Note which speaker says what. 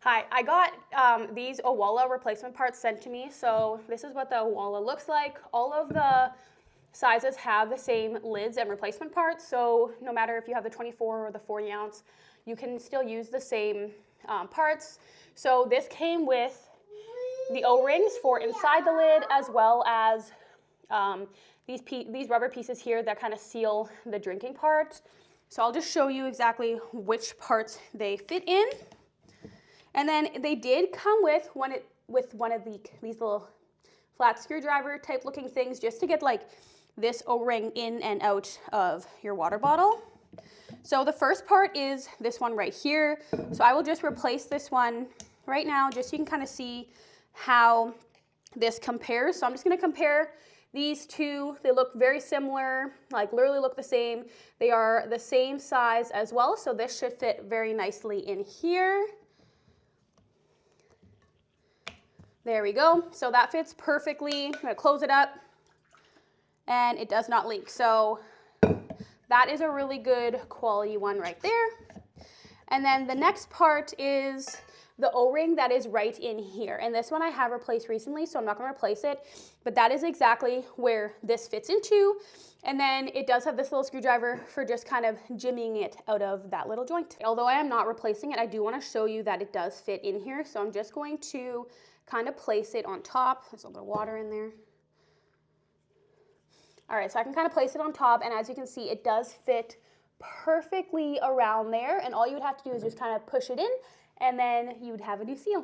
Speaker 1: Hi, I got these Owala replacement parts sent to me. So this is what the Owala looks like. All of the sizes have the same lids and replacement parts. So no matter if you have the 24 or the 40 ounce, you can still use the same parts. So this came with the O-rings for inside the lid, as well as these rubber pieces here that kind of seal the drinking part. So I'll just show you exactly which parts they fit in. And then they did come with one of these little flat screwdriver type looking things, just to get like this O-ring in and out of your water bottle. So the first part is this one right here. So I will just replace this one right now, just so you can kind of see how this compares. So I'm just going to compare these two. They look very similar, like literally look the same. They are the same size as well, so this should fit very nicely in here. There we go. So that fits perfectly. I'm going to close it up and it does not leak. So that is a really good quality one right there. And then the next part is the O-ring that is right in here. And this one I have replaced recently, so I'm not going to replace it. But that is exactly where this fits into. And then it does have this little screwdriver for just kind of jimmying it out of that little joint. Although I am not replacing it, I do want to show you that it does fit in here. So I'm just going to kind of place it on top. There's a little bit of water in there. All right, so I can kind of place it on top, and as you can see, it does fit perfectly around there, and all you would have to do is just kind of push it in, and then you would have a new seal.